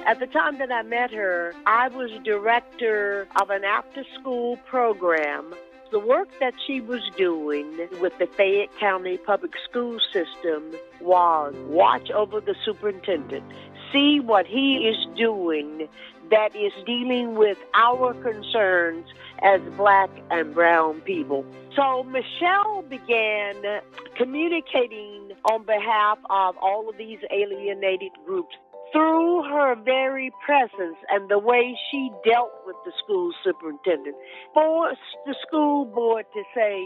At the time that I met her, I was director of an after-school program. The work that she was doing with the Fayette County Public School System was watch over the superintendent, see what he is doing that is dealing with our concerns as Black and brown people. So Michele began communicating on behalf of all of these alienated groups through her very presence and the way she dealt with the school superintendent, forced the school board to say,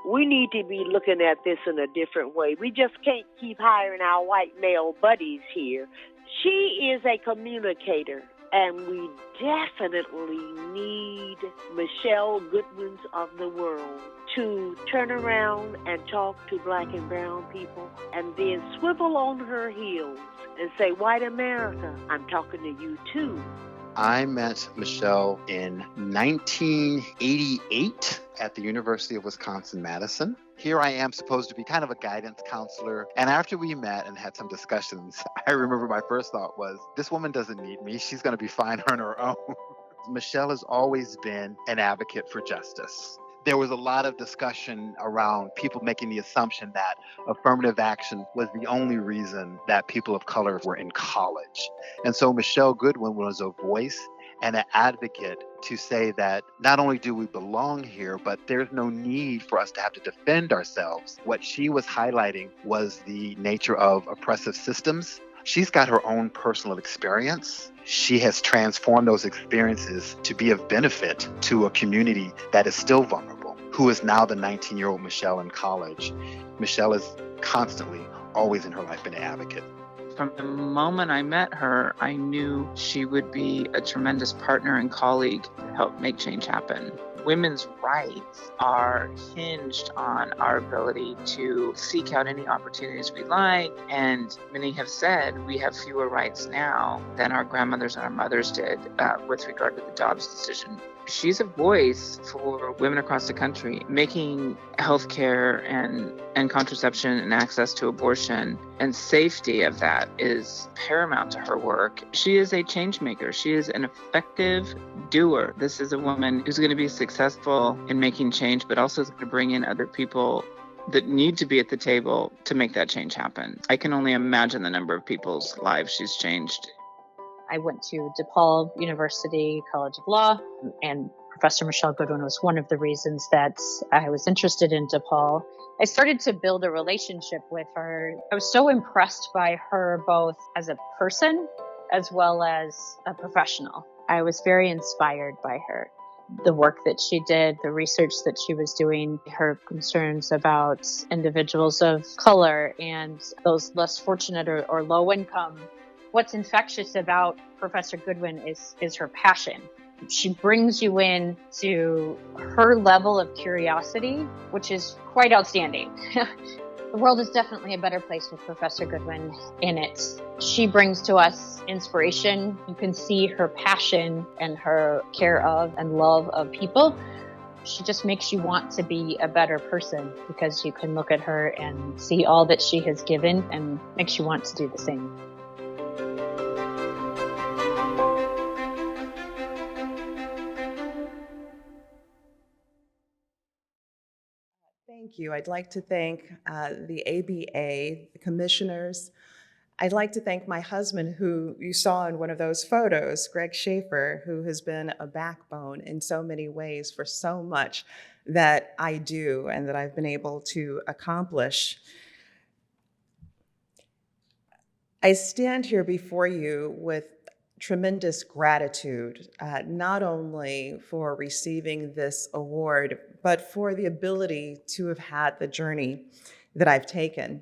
we need to be looking at this in a different way. We just can't keep hiring our white male buddies here. She is a communicator, and we definitely need Michele Goodwins of the world to turn around and talk to Black and brown people and then swivel on her heels and say, white America, I'm talking to you too. I met Michele in 1988 at the University of Wisconsin-Madison. Here I am supposed to be kind of a guidance counselor. And after we met and had some discussions, I remember my first thought was, this woman doesn't need me. She's going to be fine on her own. Michele has always been an advocate for justice. There was a lot of discussion around people making the assumption that affirmative action was the only reason that people of color were in college. And so Michele Goodwin was a voice and an advocate to say that not only do we belong here, but there's no need for us to have to defend ourselves. What she was highlighting was the nature of oppressive systems. She's got her own personal experience. She has transformed those experiences to be of benefit to a community that is still vulnerable, who is now the 19-year-old Michele in college. Michele is constantly, always in her life, been an advocate. From the moment I met her, I knew she would be a tremendous partner and colleague to help make change happen. Women's rights are hinged on our ability to seek out any opportunities we like. And many have said we have fewer rights now than our grandmothers and our mothers did with regard to the Dobbs decision. She's a voice for women across the country, making healthcare and contraception and access to abortion and safety of that is paramount to her work. She is a change maker. She is an effective doer. This is a woman who's going to be successful in making change, but also is going to bring in other people that need to be at the table to make that change happen. I can only imagine the number of people's lives she's changed. I went to DePaul University College of Law, and Professor Michele Goodwin was one of the reasons that I was interested in DePaul. I started to build a relationship with her. I was so impressed by her both as a person as well as a professional. I was very inspired by her. The work that she did, the research that she was doing, her concerns about individuals of color and those less fortunate or low income. What's infectious about Professor Goodwin is her passion. She brings you in to her level of curiosity, which is quite outstanding. The world is definitely a better place with Professor Goodwin in it. She brings to us inspiration. You can see her passion and her care of and love of people. She just makes you want to be a better person because you can look at her and see all that she has given and makes you want to do the same. Thank you. I'd like to thank the ABA, the commissioners. I'd like to thank my husband, who you saw in one of those photos, Greg Schaefer, who has been a backbone in so many ways for so much that I do and that I've been able to accomplish. I stand here before you with tremendous gratitude, not only for receiving this award, but for the ability to have had the journey that I've taken.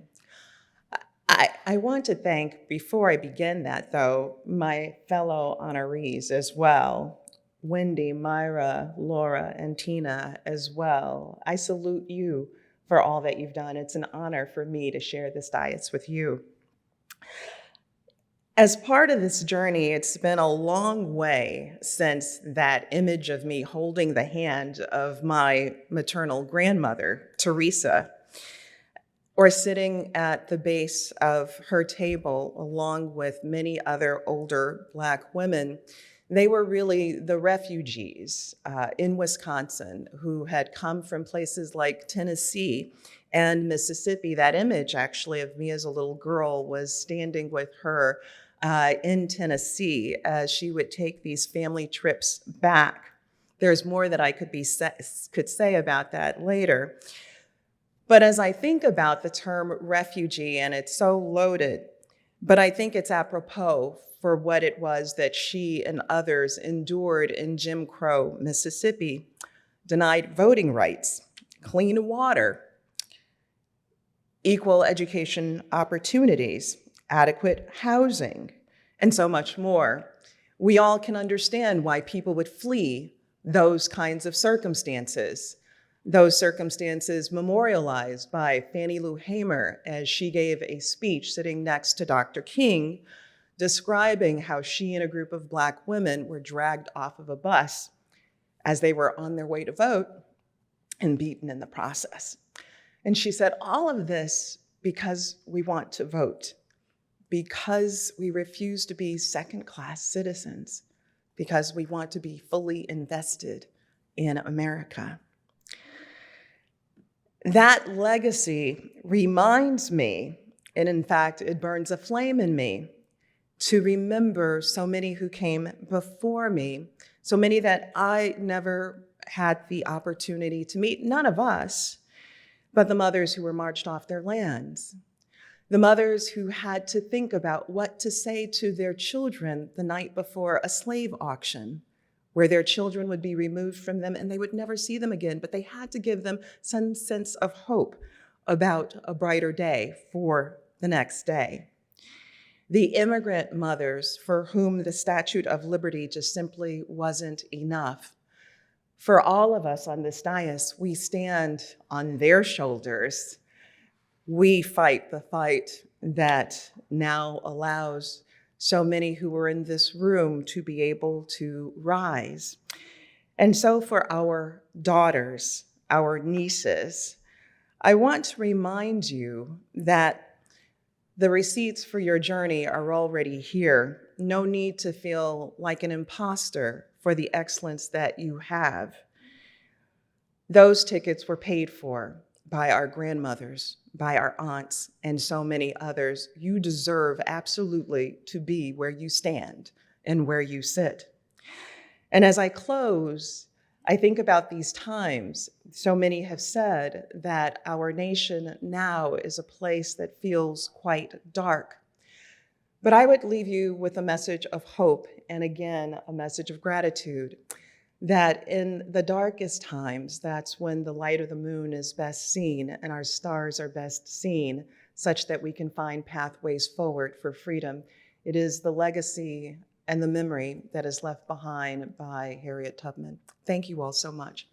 I want to thank, before I begin that though, my fellow honorees as well, Wendy, Myra, Laura, and Tina as well. I salute you for all that you've done. It's an honor for me to share this dais with you. As part of this journey, it's been a long way since that image of me holding the hand of my maternal grandmother, Teresa. or sitting at the base of her table along with many other older Black women. They were really the refugees in Wisconsin who had come from places like Tennessee and Mississippi. That image, actually, of me as a little girl was standing with her in Tennessee as she would take these family trips back. There's more that I could say about that later. But as I think about the term refugee, and it's so loaded, but I think it's apropos for what it was that she and others endured in Jim Crow, Mississippi: denied voting rights, clean water, equal education opportunities, adequate housing, and so much more. We all can understand why people would flee those kinds of circumstances. Those circumstances memorialized by Fannie Lou Hamer as she gave a speech sitting next to Dr. King, describing how she and a group of Black women were dragged off of a bus as they were on their way to vote and beaten in the process. And she said, all of this because we want to vote, because we refuse to be second-class citizens, because we want to be fully invested in America. That legacy reminds me, and in fact, it burns a flame in me, to remember so many who came before me, so many that I never had the opportunity to meet, none of us, but the mothers who were marched off their lands, the mothers who had to think about what to say to their children the night before a slave auction, where their children would be removed from them and they would never see them again, but they had to give them some sense of hope about a brighter day for the next day. The immigrant mothers for whom the Statue of Liberty just simply wasn't enough. For all of us on this dais, we stand on their shoulders. We fight the fight that now allows so many who were in this room to be able to rise. And so for our daughters, our nieces, I want to remind you that the receipts for your journey are already here. No need to feel like an imposter for the excellence that you have. Those tickets were paid for by our grandmothers, by our aunts, and so many others. You deserve absolutely to be where you stand and where you sit. And as I close, I think about these times. So many have said that our nation now is a place that feels quite dark. But I would leave you with a message of hope, and again, a message of gratitude, that in the darkest times, that's when the light of the moon is best seen and our stars are best seen, such that we can find pathways forward for freedom. It is the legacy and the memory that is left behind by Harriet Tubman. Thank you all so much.